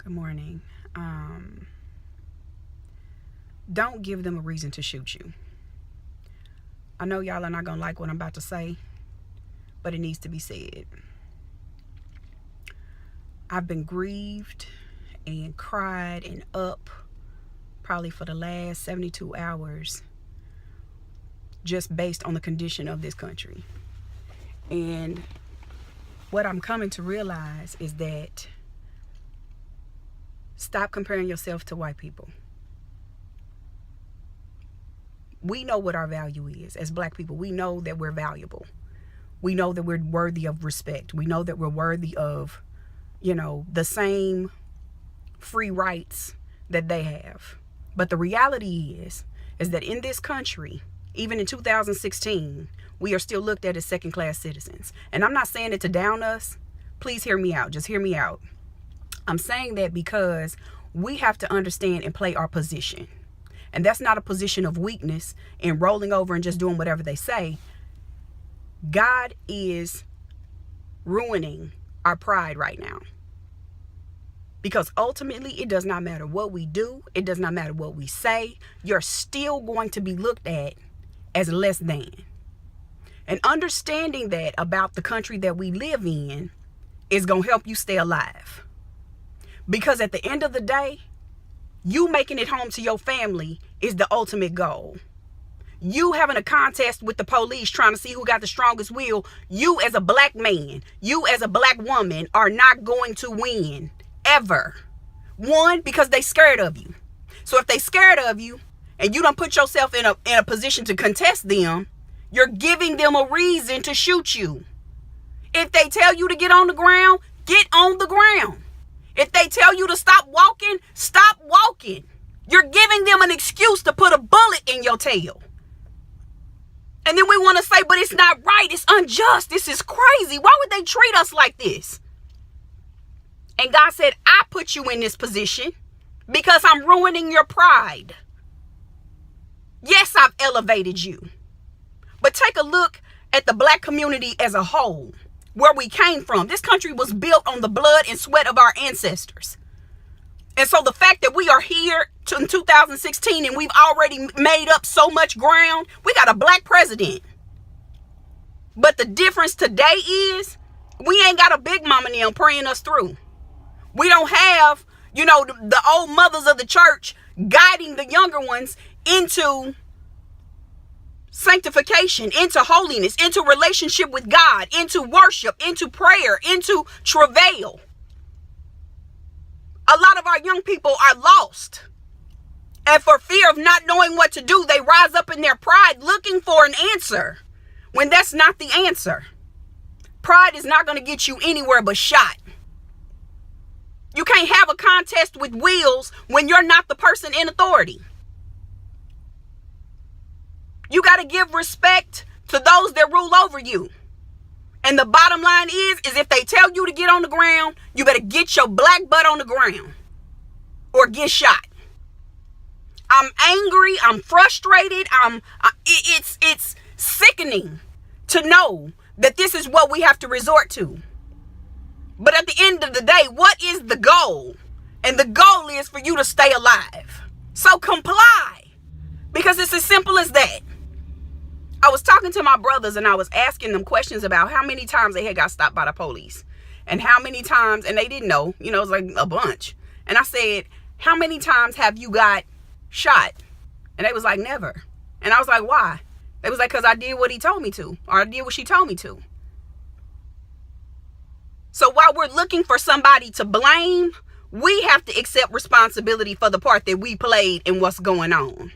Good morning. Don't give them a reason to shoot you. I know y'all are not going to like what I'm about to say, but it needs to be said. I've been grieved and cried and up probably for the last 72 hours just based on the condition of this country. And what I'm coming to realize is that stop comparing yourself to white people. We know what our value is as black people. We know that we're valuable. We know that we're worthy of respect. We know that we're worthy of, the same free rights that they have. But the reality is that in this country, even in 2016, we are still looked at as second-class citizens. And I'm not saying it to down us. Please hear me out. Just hear me out. I'm saying that because we have to understand and play our position. And that's not a position of weakness and rolling over and just doing whatever they say. God is ruining our pride right now. Because ultimately, it does not matter what we do. It does not matter what we say. You're still going to be looked at as less than. And understanding that about the country that we live in is going to help you stay alive. Because at the end of the day, you making it home to your family is the ultimate goal. You having a contest with the police trying to see who got the strongest will, you as a black man, you as a black woman are not going to win ever. One, because they scared of you. So if they scared of you and you don't put yourself in a position to contest them, you're giving them a reason to shoot you. If they tell you to get on the ground, get on the ground. If they tell you to stop walking, stop walking. You're giving them an excuse to put a bullet in your tail. And then we want to say, but it's not right. It's unjust. This is crazy. Why would they treat us like this? And God said, I put you in this position because I'm ruining your pride. Yes, I've elevated you. But take a look at the black community as a whole. Where we came from. This country was built on the blood and sweat of our ancestors. And so the fact that we are here in 2016 and we've already made up so much ground, we got a black president. But the difference today is we ain't got a big mama now praying us through. We don't have, the old mothers of the church guiding the younger ones into sanctification, into holiness, into relationship with God, into worship, into prayer, into travail. A lot of our young people are lost. And for fear of not knowing what to do, they rise up in their pride looking for an answer when that's not the answer. Pride is not going to get you anywhere but shot. You can't have a contest with wheels when you're not the person in authority. You got to give respect to those that rule over you. And the bottom line is if they tell you to get on the ground, you better get your black butt on the ground or get shot. I'm angry. I'm frustrated. It's sickening to know that this is what we have to resort to. But at the end of the day, what is the goal? And the goal is for you to stay alive. So comply, because it's as simple as that. I was talking to my brothers and I was asking them questions about how many times they had got stopped by the police and how many times, and they didn't know, it was like a bunch. And I said, how many times have you got shot? And they was like, never. And I was like, why? They was like, because I did what he told me to, or I did what she told me to. So while we're looking for somebody to blame, we have to accept responsibility for the part that we played in what's going on.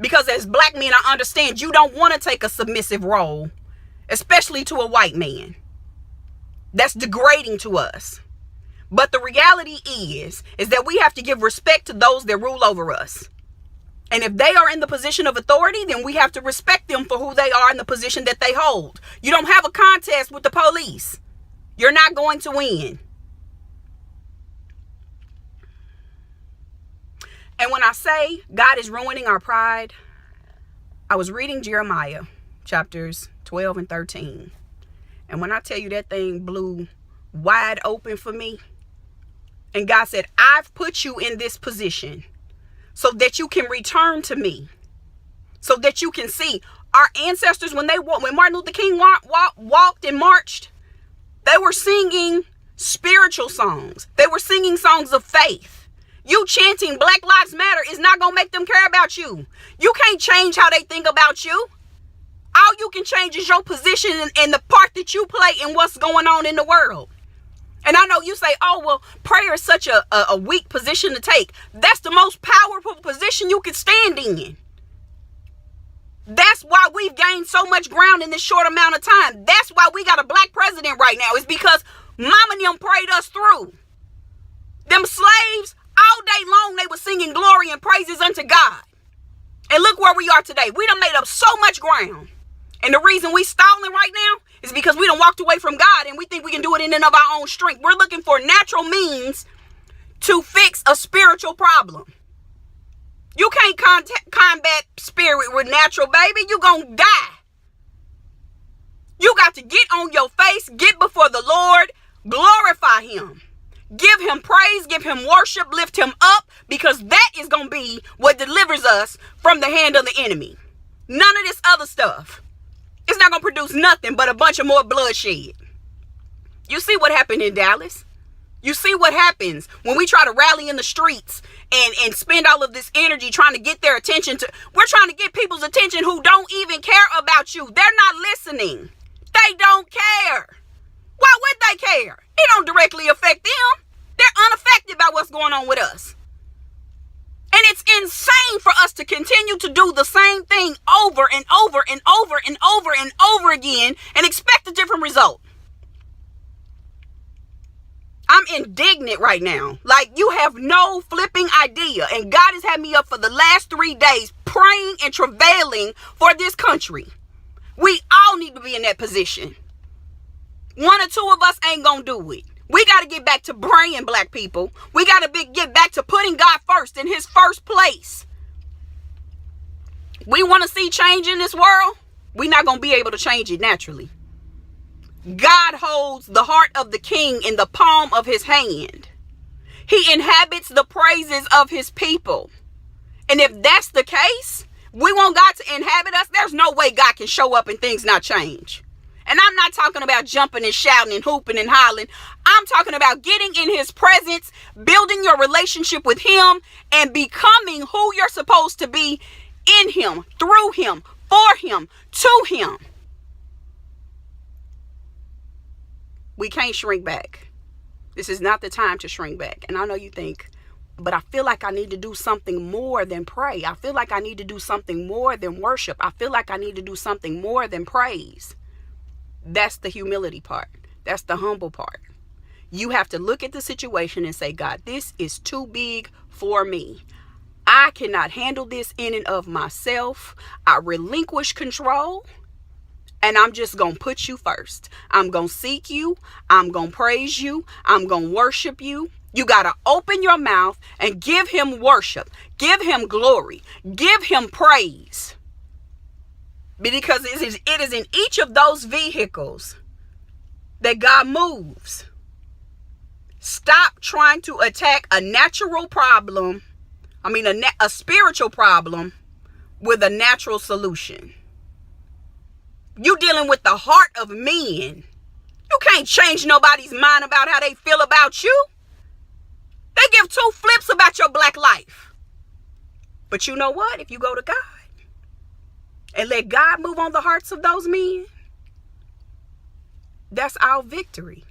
Because as black men, I understand you don't want to take a submissive role, especially to a white man. That's degrading to us. But the reality is that we have to give respect to those that rule over us. And if they are in the position of authority, then we have to respect them for who they are in the position that they hold. You don't have a contest with the police. You're not going to win. And when I say God is ruining our pride, I was reading Jeremiah chapters 12 and 13. And when I tell you that thing blew wide open for me, And God said, I've put you in this position so that you can return to me, so that you can see our ancestors when Martin Luther King walked and marched, they were singing spiritual songs. They were singing songs of faith. You chanting Black Lives Matter is not going to make them care about you. You can't change how they think about you. All you can change is your position and the part that you play in what's going on in the world. And I know you say, oh, well, prayer is such a weak position to take. That's the most powerful position you can stand in. That's why we've gained so much ground in this short amount of time. That's why we got a black president right now. It's because Mama and them prayed us through. Them slaves, all day long, they were singing glory and praises unto God. And look where we are today. We done made up so much ground. And the reason we stalling right now is because we done walked away from God and we think we can do it in and of our own strength. We're looking for natural means to fix a spiritual problem. You can't combat spirit with natural, baby. You gonna die. You got to get on your face, get before the Lord, glorify him. Give him praise, give him worship, lift him up, because that is going to be what delivers us from the hand of the enemy. None of this other stuff. It's not going to produce nothing but a bunch of more bloodshed. You see what happened in Dallas? You see what happens when we try to rally in the streets and spend all of this energy trying to get their attention. We're trying to get people's attention who don't even care about you. They're not listening. They don't care. Why would they care? It don't directly affect them. They're unaffected by what's going on with us. And it's insane for us to continue to do the same thing over and over and over and over and over again and expect a different result. I'm indignant right now. Like, you have no flipping idea. And God has had me up for the last 3 days praying and travailing for this country. We all need to be in that position. One or two of us ain't gonna do it. We got to get back to praying, black people. We got to get back to putting God first, in his first place. We want to see change in this world. We're not going to be able to change it naturally. God holds the heart of the king in the palm of his hand. He inhabits the praises of his people. And if that's the case, we want God to inhabit us. There's no way God can show up and things not change. And I'm not talking about jumping and shouting and hooping and hollering. I'm talking about getting in his presence, building your relationship with him, and becoming who you're supposed to be in him, through him, for him, to him. We can't shrink back. This is not the time to shrink back. And I know you think, but I feel like I need to do something more than pray. I feel like I need to do something more than worship. I feel like I need to do something more than praise. That's the humility part. That's the humble part. You have to look at the situation and say, God, this is too big for me. I cannot handle this in and of myself. I relinquish control. And I'm just going to put you first. I'm going to seek you. I'm going to praise you. I'm going to worship you. You got to open your mouth and give him worship. Give him glory. Give him praise. Because it is in each of those vehicles that God moves. Stop trying to attack a natural problem. A spiritual problem with a natural solution. You dealing with the heart of men. You can't change nobody's mind about how they feel about you. They give two flips about your black life. But you know what? If you go to God and let God move on the hearts of those men, that's our victory.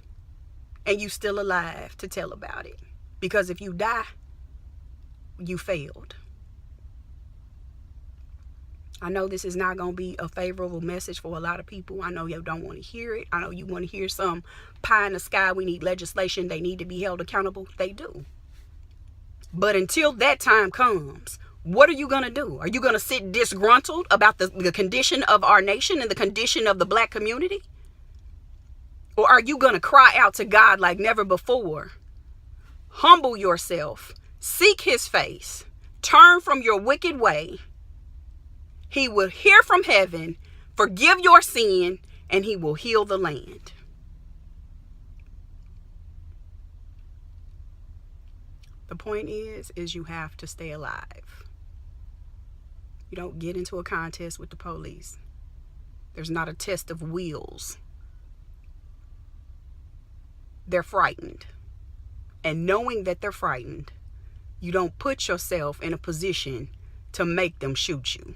And you still alive to tell about it. Because if you die, you failed. I know this is not going to be a favorable message for a lot of people. I know you don't want to hear it. I know you want to hear some pie in the sky. We need legislation. They need to be held accountable. They do. But until that time comes, what are you going to do? Are you going to sit disgruntled about the condition of our nation and the condition of the black community? Or are you going to cry out to God like never before? Humble yourself. Seek his face. Turn from your wicked way. He will hear from heaven, forgive your sin, and he will heal the land. The point is you have to stay alive. You don't get into a contest with the police. There's not a test of wills. They're frightened. And knowing that they're frightened, you don't put yourself in a position to make them shoot you.